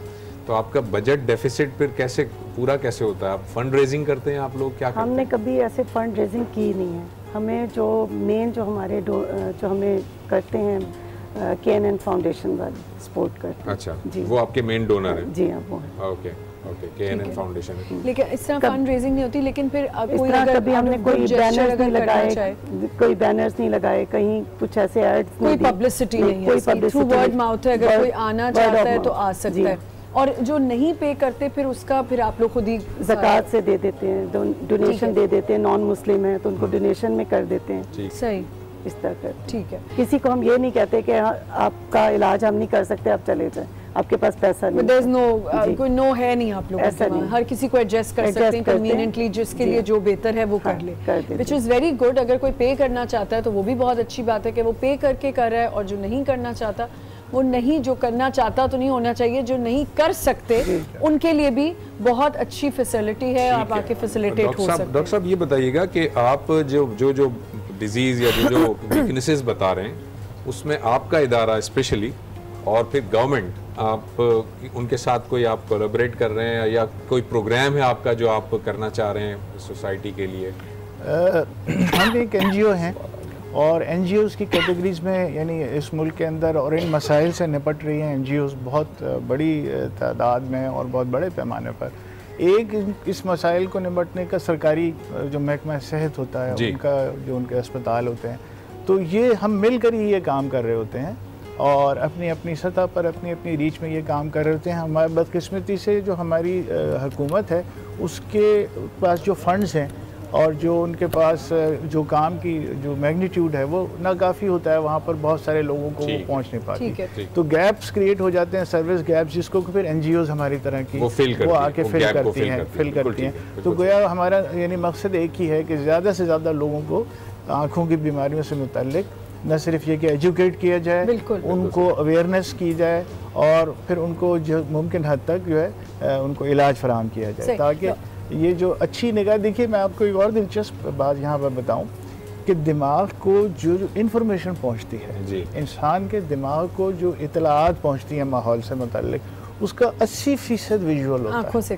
तो आपका बजट डेफिसिट फिर कैसे पूरा कैसे होता है? आप फंड रेजिंग करते हैं आप लोग, क्या करते हैं? हमने कभी ऐसे फंड रेजिंग की नहीं है। हमें जो मेन जो हमारे जो हमें करते हैं KNN फाउंडेशन वाले सपोर्ट करते हैं। अच्छा जी, वो आपके मेन डोनर हैं? जी हाँ, वो है। Okay KNN foundation. लेकिन इस तरह फंड रेजिंग नहीं होती। लेकिन फिर कोई अगर कभी हमने कोई बैनर्स नहीं लगाए, कोई बैनर्स नहीं लगाए, कहीं कुछ ऐसे एड्स नहीं, कोई पब्लिसिटी नहीं है, थ्रू वर्ड माउथ है। अगर कोई आना चाहता है तो आ सकता है। और जो नहीं पे करते फिर उसका फिर आप लोग खुद ही ज़कात से दे देते हैं, डोनेशन दे देते हैं। नॉन मुस्लिम है तो उनको डोनेशन में कर देते हैं। सही, इस तरह कर। ठीक है। किसी को हम ये नहीं कहते कि आपका इलाज हम नहीं कर सकते, आप चले जाएं, आपके पास पैसा नहीं। There's no कोई नो है नहीं आप लोगों के पास। हर किसी को एडजस्ट कर सकते हैं कन्वीनियंटली, जिसके लिए जो बेहतर है वो कर ले, विच इज़ वेरी गुड। अगर कोई पे करना चाहता है तो वो भी बहुत अच्छी बात है कि वो पे करके कर रहा है, और जो नहीं करना चाहता वो नहीं, जो करना चाहता तो नहीं होना चाहिए, जो नहीं कर सकते उनके लिए भी बहुत अच्छी फैसिलिटी है। आप आके फैसिलिटेट हो सकते हैं। डॉक्टर साहब ये बताइएगा कि आप जो डिजीज़ या जो वीकनेसेस बता रहे हैं उसमें आपका इदारा स्पेशली और फिर गवर्नमेंट, आप उनके साथ कोई आप कोलैबोरेट कर रहे हैं या कोई प्रोग्राम है आपका जो आप करना चाह रहे हैं सोसाइटी के लिए? हम एक NGO हैं और NGOs की कैटेगरीज में, यानी इस मुल्क के अंदर और इन मसाइल से निपट रही हैं NGOs बहुत बड़ी तादाद में और बहुत बड़े पैमाने पर। एक इस मसाइल को निपटने का सरकारी जो महकमा सेहत होता है, उनका जो उनके अस्पताल होते हैं, तो ये हम मिलकर ही ये काम कर रहे होते हैं और अपनी अपनी सतह पर अपनी अपनी रीच में ये काम कर रहे होते हैं। हमारी बदकिस्मती से जो हमारी हुकूमत है उसके पास जो फंड्स हैं और जो उनके पास जो काम की जो मैग्नीट्यूड है वो नाकाफ़ी होता है, वहाँ पर बहुत सारे लोगों को वो पहुँच नहीं पाती। तो गैप्स क्रिएट हो जाते हैं, सर्विस गैप्स, जिसको फिर NGOs हमारी तरह की वो आके फिल करती हैं। तो गोया हमारा यानी मकसद एक ही है कि ज़्यादा से ज़्यादा लोगों को आँखों की बीमारियों से मुतल्लिक न सिर्फ ये कि एजुकेट किया जाए, उनको अवेयरनेस की जाए और फिर उनको जो मुमकिन हद तक जो है उनको इलाज फराहम किया जाए, ताकि ये जो अच्छी निगाह। देखिए मैं आपको एक और दिलचस्प बात यहाँ पर बताऊँ कि दिमाग को जो इंफॉर्मेशन पहुँचती है, इंसान के दिमाग को जो इतलात पहुँचती है माहौल से मुताल्लिक, उसका 80% विजुअल होता है। आँखों से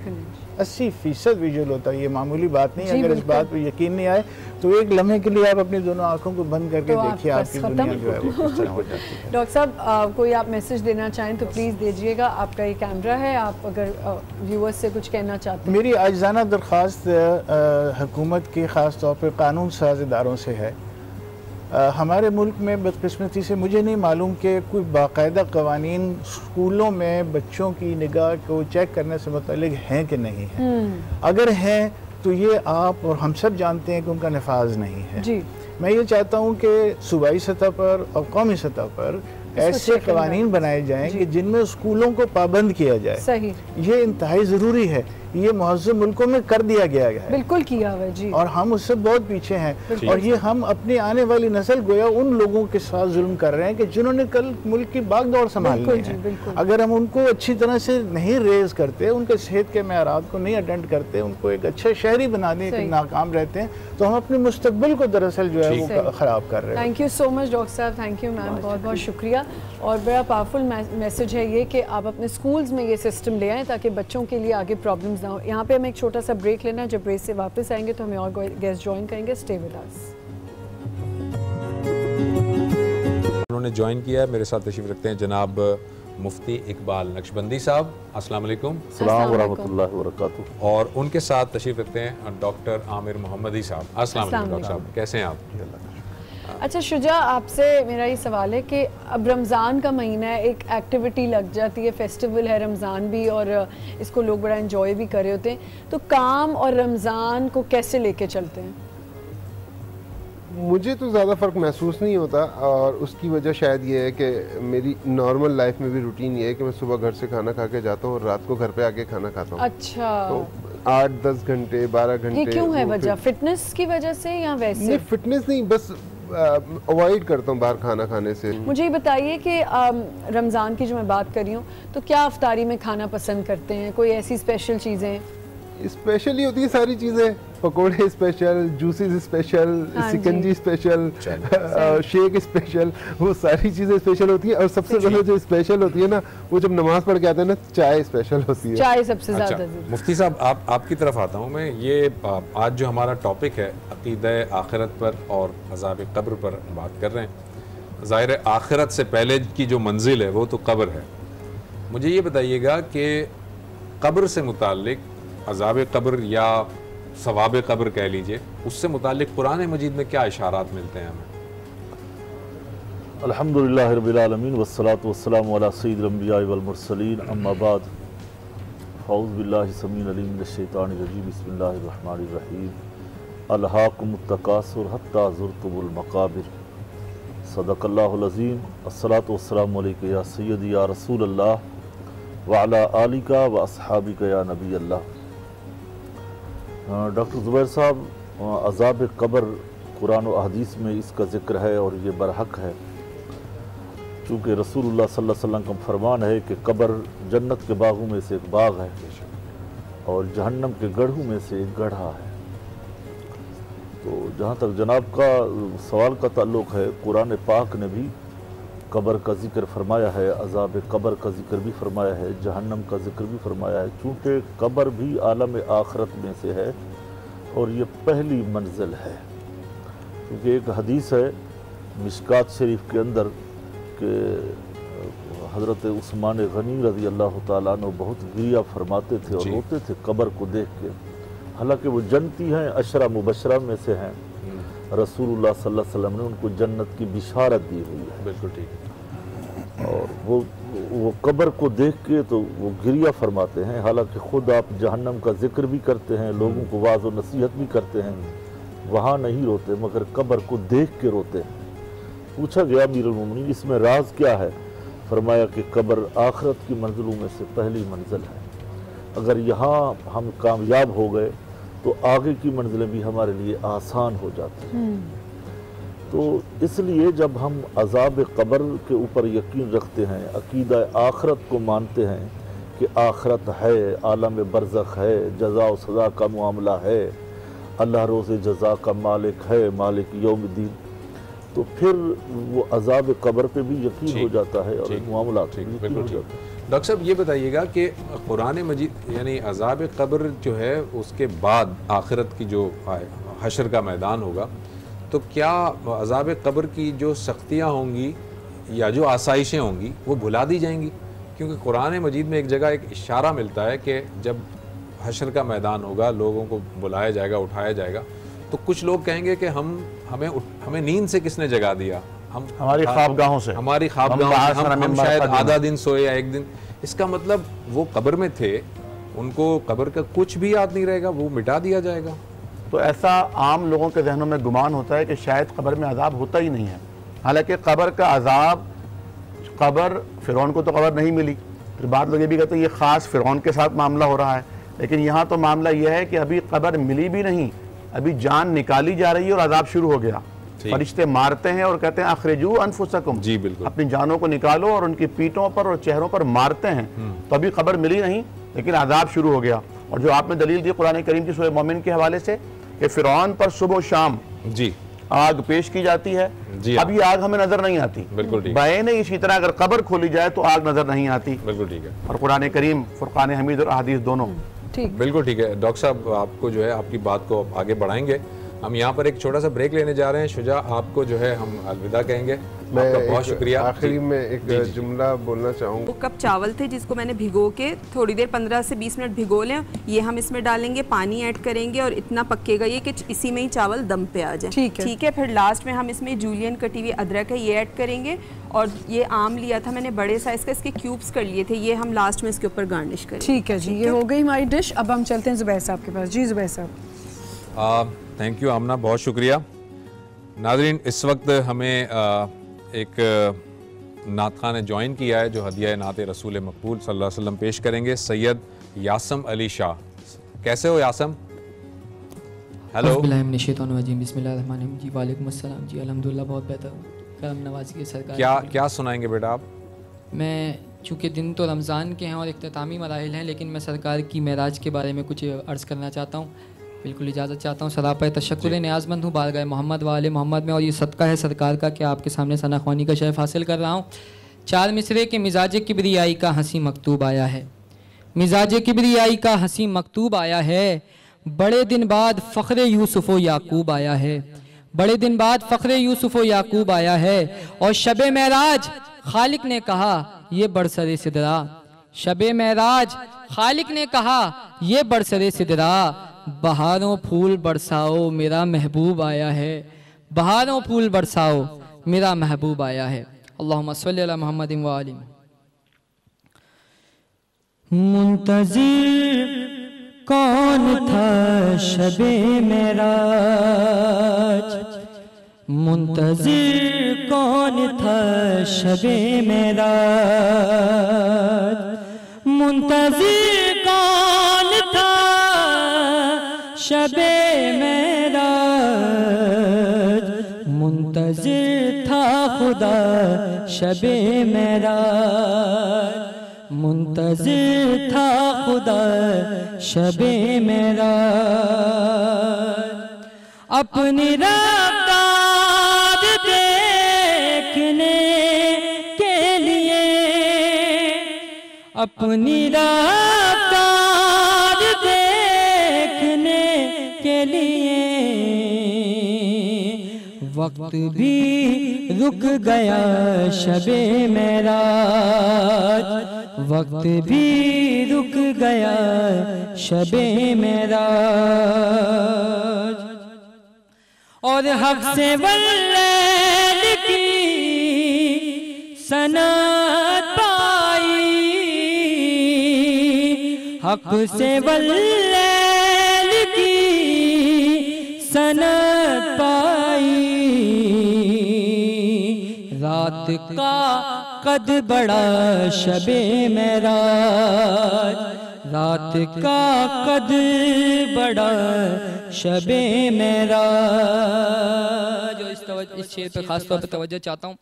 80% विजुअल होता है। ये मामूली बात नहीं है। अगर इस बात पर यकीन नहीं आए तो एक लम्हे के लिए आप अपनी दोनों आंखों को बंद करके तो देखिए, आपकी दुनिया जो है वो किस तरह हो जाती है। डॉक्टर साहब कोई आप मैसेज देना चाहें तो प्लीज़ दीजिएगा। आपका ये कैमरा है, आप अगर व्यूअर्स से कुछ कहना चाहते हैं। मेरी आजिज़ाना दरख्वास्त हुकूमत की ख़ास तौर पर कानून साज इदारों से है। हमारे मुल्क में बदकिस्मती से मुझे नहीं मालूम कि कोई बाकायदा कवानीन स्कूलों में बच्चों की निगाह को चेक करने से मुतालिक हैं कि नहीं है। अगर हैं तो ये आप और हम सब जानते हैं कि उनका नफाज नहीं है जी। मैं ये चाहता हूँ कि सूबाई सतह पर और कौमी सतह पर ऐसे कवानीन बनाए जाएं कि जिनमें स्कूलों को पाबंद किया जाए। सही, ये इंतहाई ज़रूरी है। ये मुहज़्ज़ब मुल्कों में कर दिया गया है, बिल्कुल किया हुआ जी, और हम उससे बहुत पीछे हैं। और ये हम अपनी आने वाली नस्ल गोया उन लोगों के साथ जुल्म कर रहे हैं कि जिन्होंने कल मुल्क की बागडोर संभालनी है। अगर हम उनको अच्छी तरह से नहीं रेज करते, उनके सेहत के मेयारात को नहीं अटेंड करते, उनको एक अच्छे शहरी बनाने के नाकाम रहते हैं, तो हम अपने मुस्तकबिल को दरअसल जो है वो ख़राब कर रहे हैं। Thank you so much doctor साहब, थैंक यू मैम, बहुत बहुत शुक्रिया। और बड़ा पावरफुल मैसेज है ये कि आप अपने स्कूल्स में ये सिस्टम ले आएँ ताकि बच्चों के लिए आगे प्रॉब्लम्स ना हो। यहाँ पे हमें एक छोटा सा ब्रेक लेना है, जब ब्रेक से वापस आएंगे तो हमें और गेस्ट ज्वाइन करेंगे। Stay with us. उन्होंने ज्वाइन किया है, मेरे साथ तशरीफ रखते हैं जनाब मुफ्ती इकबाल नक्शबंदी साहब। अस्सलाम वालेकुम। अस्सलाम वरहमतुल्लाहि वबरकातुहू। और उनके साथ तशरीफ रखते हैं डॉक्टर आमिर मोहम्मदी साहब। अस्सलाम वालेकुम डॉक्टर साहब, कैसे हैं आप? अच्छा शुजा, आपसे मेरा ये सवाल है कि अब रमज़ान का महीना है, एक एक्टिविटी लग जाती है, फेस्टिवल है रमज़ान भी, और इसको लोग बड़ा एंजॉय भी कर रहे होते हैं, तो काम और रमज़ान को कैसे लेके चलते हैं? मुझे तो ज़्यादा फ़र्क महसूस नहीं होता, और उसकी वजह शायद ये है कि मेरी नॉर्मल लाइफ में भी रूटीन ये है कि मैं सुबह घर से खाना खा के जाता हूँ और रात को घर पे आके खाना खाता हूँ। अच्छा, तो 8-10 घंटे 12 घंटे। ये क्यों है वजह? फिटनेस की वजह से या वैसे? नहीं, फिटनेस नहीं, बस अवॉइड करता हूँ बाहर खाना खाने से। मुझे ये बताइए कि रमज़ान की जो मैं बात कर रही हूँ, तो क्या अफ्तारी में खाना पसंद करते हैं? कोई ऐसी स्पेशल चीज़ें? स्पेशल ही होती है सारी चीज़ें, पकोड़े special, juices special, shikanji special, shake special, वो सारी चीज़ें स्पेशल होती है। और सबसे ज़्यादा जो स्पेशल होती है ना, वो जब नमाज पढ़ के आते हैं ना, चाय स्पेशल होती है। चाय सबसे ज़्यादा। मुफ्ती साहब, आपकी तरफ आता हूँ मैं। ये आज जो हमारा टॉपिक है अक़ीदा आखिरत पर और अज़ाब कब्र पर बात कर रहे हैं। ज़ाहिर है आखिरत से पहले की जो मंजिल है वो तो कब्र है। मुझे ये बताइएगा कि कब्र से मुताल्लिक, अज़ाब कब्र या सवाब कब्र कह लीजिए, उससे मुताल्लिक कुरान मजीद में क्या इशारात मिलते हैं हमें? अल्हम्दुलिल्लाहि रब्बिल आलमीन वस्सलातु वस्सलामु अला सय्यिदिल अंबिया वल मुरसलीन, अम्मा बाद, औज़ु बिल्लाहि समीउल अलीम मिनश शैतानिर रजीम, बिस्मिल्लाहिर रहमानिर रहीम, अलहाकुमुत तकासुर हत्ता ज़ुरतुमुल मकाबिर, सदक़ल्लाहुल अज़ीम, अस्सलातु वस्सलामु अलैका या सय्यदी या रसूलल्लाह व अला आलिका व अस्हाबिका या नबी अल्लाह। डॉक्टर ज़ुबैर साहब, अज़ाब कब्र कुरान और हदीस में इसका ज़िक्र है और ये बरहक है, चूँकि रसूलुल्लाह सल्लल्लाहु अलैहि वसल्लम का फरमान है कि कब्र जन्नत के बागों में से एक बाग है और जहन्नम के गढ़ों में से एक गढ़ा है। तो जहाँ तक जनाब का सवाल का ताल्लुक़ है, कुरान पाक ने भी कब्र का ज़िक्र फरमाया है, अज़ाब कब्र का ज़िक्र भी फरमाया है, जहन्नम का ज़िक्र भी फरमाया है। चूँकि कब्र भी आलम आखरत में से है और ये पहली मंजिल है। क्योंकि एक हदीस है मिशकात शरीफ के अंदर कि हज़रत उस्मान गनी रज़ी अल्लाह ताला अन्हु बहुत गिरिया फरमाते थे और रोते थे कब्र को देख के, हालांकि वो जन्नती हैं, अशरा मुबशरा में से हैं। रसूलुल्लाह सल्लल्लाहु अलैहि वसल्लम ने उनको जन्नत की बिशारत दी हुई है। बिल्कुल ठीक है। और वो कब्र को देख के तो वो गिरिया फरमाते हैं, हालांकि ख़ुद आप जहन्नम का जिक्र भी करते हैं, लोगों को वाज़ और नसीहत भी करते हैं, वहाँ नहीं रोते मगर कब्र को देख के रोते हैं। पूछा गया अमीरुल मोमिनीन इसमें राज क्या है? फरमाया कि कब्र आखिरत की मंजिलों में से पहली मंजिल है। अगर यहाँ हम कामयाब हो गए तो आगे की मंजिलें भी हमारे लिए आसान हो जाती हैं। तो इसलिए जब हम अज़ाब क़ब्र के ऊपर यकीन रखते हैं, अक़ीदा आखरत को मानते हैं कि आखरत है, आलम बरज़ख है, जज़ा और सज़ा का मामला है, अल्लाह रोज़ जज़ा का मालिक है, मालिक यौमुद्दीन, तो फिर वो अज़ाब क़ब्र पे भी यकीन हो जाता है और मामला यकीन हो जाता है। डॉक्टर साहब ये बताइएगा कि कुरान मजीद यानी अज़ाब क़ब्र जो है उसके बाद आखिरत की जो हशर का मैदान होगा, तो क्या अज़ाब क़ब्र की जो सख्तियाँ होंगी या जो आसाइशें होंगी वो भुला दी जाएंगी? क्योंकि कुरान मजीद में एक जगह एक इशारा मिलता है कि जब हशर का मैदान होगा, लोगों को बुलाया जाएगा, उठाया जाएगा, तो कुछ लोग कहेंगे कि हमें नींद से किसने जगा दिया, हम हमारी ख्वाबगाहों से, हमारी ख्वाबगाहों से हम शायद आधा दिन सोए या एक दिन। इसका मतलब वो कब्र में थे, उनको कब्र का कुछ भी याद नहीं रहेगा, वो मिटा दिया जाएगा। तो ऐसा आम लोगों के जहनों में गुमान होता है कि शायद कब्र में अजाब होता ही नहीं है। हालांकि कब्र का अजाब, कब्र फ़िरौन को तो कब्र नहीं मिली, फिर बाद लोग ये भी कहते हैं ये ख़ास फ़िरौन के साथ मामला हो रहा है, लेकिन यहाँ तो मामला यह है कि अभी कब्र मिली भी नहीं, अभी जान निकाली जा रही है और अजाब शुरू हो गया। फरिश्ते मारते हैं और कहते हैं अखरिजू अनफुसकुम, जी बिल्कुल, अपनी जानों को निकालो, और उनकी पीठों पर और चेहरों पर मारते हैं। तो अभी खबर मिली नहीं, लेकिन अजाब शुरू हो गया। और जो आपने दलील दी कुरान करीम की सूरह मोमिन के हवाले से कि फ़िरौन पर सुबह शाम जी आग पेश की जाती है, अब ये आग हमें नजर नहीं आती, बिल्कुल ठीक, बैन इसी तरह अगर कब्र खोली जाए तो आग नजर नहीं आती, बिल्कुल ठीक है। और कुरान करीम, फुरकान हमीद और अहादीस दोनों ठीक, बिल्कुल ठीक है। डॉक्टर साहब आपको जो है आपकी बात को आगे बढ़ाएंगे, हम यहाँ पर एक छोटा सा ब्रेक लेने जा रहे हैं। शुजा आपको जो है हम अलविदा कहेंगे, मैं आपका बहुत शुक्रिया। आखिरी में एक जुमला बोलना चाहूँगा। वो कप चावल थे जिसको मैंने भिगो के थोड़ी देर 15 से 20 मिनट भिगो लें, ये हम इसमें डालेंगे, पानी ऐड करेंगे और इतना पकेगा ये कि इसी में ही चावल दम पे आ जाए। ठीक है। फिर लास्ट में हम इसमें जूलियन कटी हुई अदरक है ये ऐड करेंगे, और ये आम लिया था मैंने बड़े साइज़ का, इसके क्यूब्स कर लिए थे, ये हम लास्ट में इसके ऊपर गार्निश करेंगे। ठीक है जी, ये हो गई हमारी डिश। अब हम चलते हैं ज़ुबैर साहब के पास। जी ज़ुबैर साहब। थैंक यू आमना, बहुत शुक्रिया। नाज़रीन, इस वक्त हमें एक नातख़ान ने ज्वाइन किया है जो हदिया नात रसूल मकबूल सल्लल्लाहु अलैहि वसल्लम पेश करेंगे, सैयद यासम अली शाह। कैसे हो यासम? हेलो। बिस्मिल्लाहिर्रहमानिर्रहीम। जी वालेकुम अस्सलाम। जी अल्हम्दुलिल्लाह बहुत बेहतर, करम नवाजी के सरकार। क्या सुनाएंगे बेटा आप? मैं चूँकि दिन तो रमज़ान के हैं और इख्तितामी मराहिल हैं, लेकिन मैं सरकार की मेराज के बारे में कुछ अर्ज़ करना चाहता हूँ। बिल्कुल इजाज़त चाहता हूँ। सरापा तशक्कुर न्याज़मंद हूँ बारगाह मोहम्मद वाले मोहम्मद में, और ये सदका है सरकार का कि आपके सामने सना ख्वानी का शरफ़ हासिल कर रहा हूँ। चार मिसरे के मिजाज किबरियाई का हंसी मकतूब आया है, मिजाज किबरियाई का हंसी मकतूब आया है, बड़े दिन बाद फ़ख्र यूसुफ़ व याकूब आया है, बड़े दिन बाद फ़ख्र यूसुफ़ व याकूब आया है। और शबे महराज खालिक ने कहा ये बरसरे सिदरा, शबे महराज खालिक ने कहा ये बरसरे सिदरा, बहारों फूल बरसाओ मेरा महबूब आया है, बहारों फूल बरसाओ मेरा महबूब आया है। अल्लाहुम्मा सल्ली अला मुहम्मद व आलि। मुंतज़िर कौन था शबे मेराज, मुंतज़िर कौन था शबे मेराज, मुंतज़िर कौन था शबे मेराज, मुंतज़िर था खुदा शबे मेराज, मुंतज़िर था खुदा शबे मेराज। अपनी रफ़्तार देखने के लिए, अपनी रफ़्तार देखने के लिए वक्त भी रुक गया शबे मेराज, वक्त भी रुक गया शबे मेराज। और हक से वल्लैल की सनत पाई, हक से वल्लैल की सनत पाई, रात का कद बड़ा शबे मेराज, रात का कद बड़ा शबे मेराज। इस शेर पे खास तौर पे तवज्जो चाहता हूँ।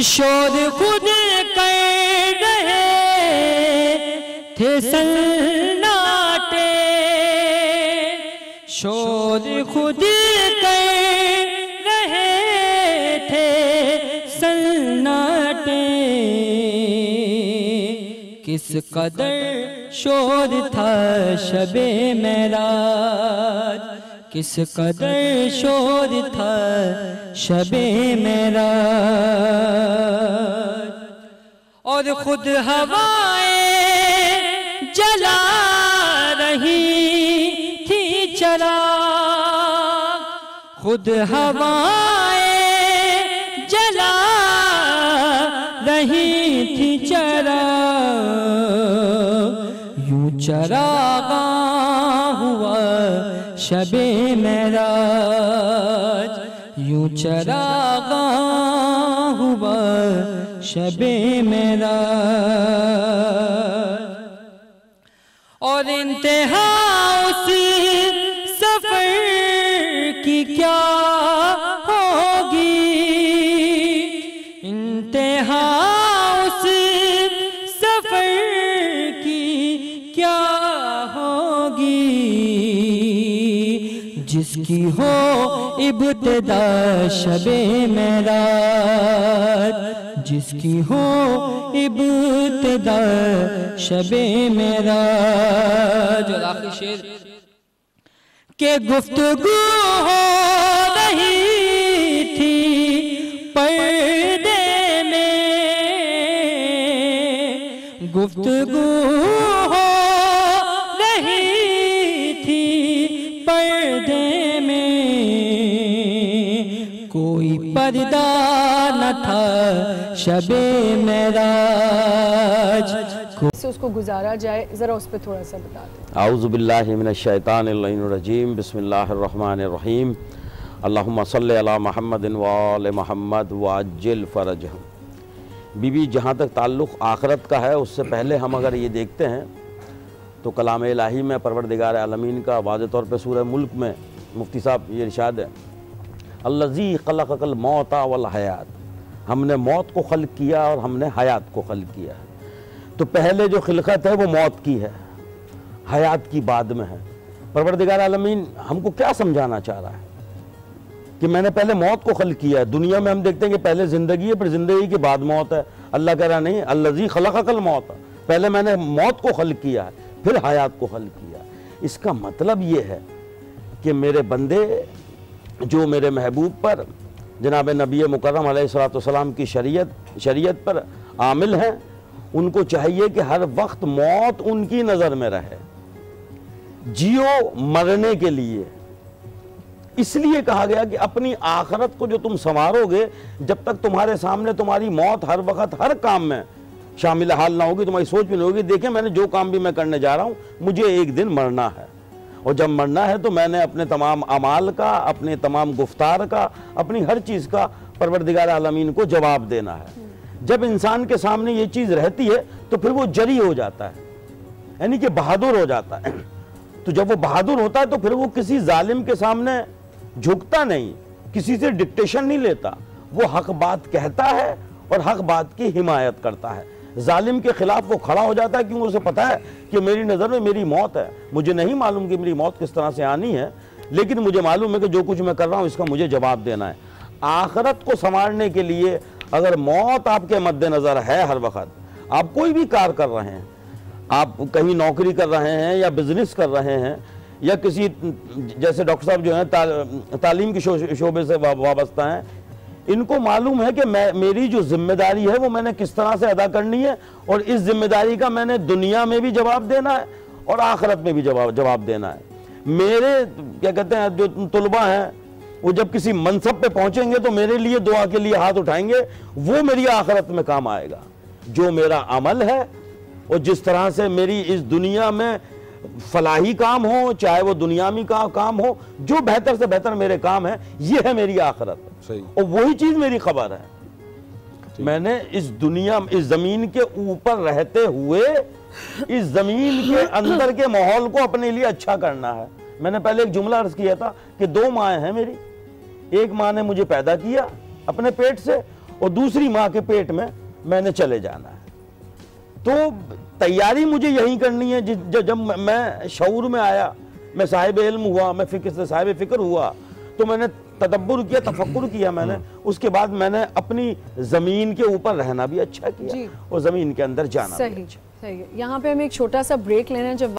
शोर खुद कर रहे थे सन्नाटे, शोर खुद कर रहे थे सन्नाटे, किस कदर शोर था शबे मेराज, किस कदर शोर था शबे मेराज। और खुद हवाएं जला रही थी चराग, खुद हवाएं जला रही थी चराग, यूं चरागा हुआ शबे मेराज, यूं चरागा हुआ शबे मेराज। और इंतहा उस सफर की क्या होगी, इंतहा उस सफर की क्या होगी, जिसकी हो इब्तिदा शबे मेराज, जिसकी हो इब्तिदा शबे मेराज। और आखिरी शेर के गुफ्तगू हो रही थी पर्दे में, गुफ्तगू हो रही थी पर्दे में, कोई पर्दा न था शबे मेराज। से उसको गुजारा जाए, ज़रा उस पर थोड़ा सा बता दें। आऊज़ु बिल्लाहि मिनश शैतानिर रजीम, बिस्मिल्लाहिर रहमानिर रहीम, अल्लाहुम्मा सल्लि अला मुहम्मदिन व आले मुहम्मद व अज्जिल फरजहम। बीबी, जहाँ तक ताल्लुक़ आखरत का है, उससे पहले हम अगर ये देखते हैं तो कलाम इलाही में परवरदिगार आलमीन का वाज़ेह तौर पर सूरह मुल्क में मुफ्ती साहब ये इरशाद है, अल्लज़ी खलक़ल मौता वल हयात, हमने मौत को खल्क़ किया और हमने हयात को खल्क़ किया। तो पहले जो खिलकत है वो मौत की है, हयात की बाद में है। परवरदिगार आलमीन हमको क्या समझाना चाह रहा है कि मैंने पहले मौत को खल्क़ किया है। दुनिया में हम देखते हैं कि पहले ज़िंदगी है, फिर ज़िंदगी के बाद मौत है। अल्लाह कह रहा नहीं, अल्लज़ी खलक़ल मौत, पहले मैंने मौत को खल्क़ किया है, फिर हयात को खल्क़ किया। इसका मतलब ये है कि मेरे बंदे जो मेरे महबूब पर जनाब नबी मुकर्रम अलैहिस्सलाम की शरीयत पर आमिल हैं, उनको चाहिए कि हर वक्त मौत उनकी नज़र में रहे। जियो मरने के लिए, इसलिए कहा गया कि अपनी आखिरत को जो तुम संवारोगे, जब तक तुम्हारे सामने तुम्हारी मौत हर वक्त हर काम में शामिल हाल ना होगी, तुम्हारी सोच भी नहीं होगी, देखें मैंने जो काम भी मैं करने जा रहा हूँ, मुझे एक दिन मरना है, और जब मरना है तो मैंने अपने तमाम अमाल का, अपने तमाम गुफ्तार का, अपनी हर चीज़ का परवरदिगार आलमीन को जवाब देना है। जब इंसान के सामने ये चीज़ रहती है तो फिर वो जरी हो जाता है, यानी कि बहादुर हो जाता है। तो जब वो बहादुर होता है तो फिर वो किसी जालिम के सामने झुकता नहीं, किसी से डिक्टेशन नहीं लेता, वो हक बात कहता है और हक बात की हिमायत करता है। जालिम के खिलाफ वो खड़ा हो जाता है, क्योंकि उसे पता है कि मेरी नज़र में मेरी मौत है, मुझे नहीं मालूम कि मेरी मौत किस तरह से आनी है, लेकिन मुझे मालूम है कि जो कुछ मैं कर रहा हूँ इसका मुझे जवाब देना है। आखिरत को संवारने के लिए अगर मौत आपके मद्देनज़र है, हर वक्त आप कोई भी कार कर रहे हैं, आप कहीं नौकरी कर रहे हैं या बिजनेस कर रहे हैं, या किसी जैसे डॉक्टर साहब जो हैं तालीम के शोबे से वाबस्ता हैं, इनको मालूम है कि मेरी जो जिम्मेदारी है वो मैंने किस तरह से अदा करनी है, और इस जिम्मेदारी का मैंने दुनिया में भी जवाब देना है और आखिरत में भी जवाब देना है। मेरे क्या कहते हैं जो तुलबा हैं, वो जब किसी मनसब पे पहुंचेंगे तो मेरे लिए दुआ के लिए हाथ उठाएंगे, वो मेरी आखिरत में काम आएगा। जो मेरा अमल है और जिस तरह से मेरी इस दुनिया में फलाही काम हो, चाहे वो दुनियावी का काम हो, जो बेहतर से बेहतर मेरे काम है, ये है मेरी आखिरत। और वही चीज मेरी खबर है। मैंने इस दुनिया, इस जमीन के ऊपर रहते हुए इस जमीन के अंदर के माहौल को अपने लिए अच्छा करना है। मैंने पहले एक जुमला अर्ज किया था कि 2 माएँ हैं मेरी, एक माँ ने मुझे पैदा किया अपने पेट से और दूसरी माँ के पेट में मैंने चले जाना है। तो तैयारी मुझे यही करनी है। जब मैं शऊर में आया, मैं साहिब इल्म हुआ, मैं फिक्र से साहिब फिक्र हुआ, तो मैंने तदब्बुर किया, तफक्कुर किया मैंने, उसके बाद मैंने अपनी ज़मीन के ऊपर रहना भी अच्छा किया और ज़मीन के अंदर जाना भी अच्छा। सही है। यहाँ पे हम एक छोटा सा ब्रेक लेना है। जब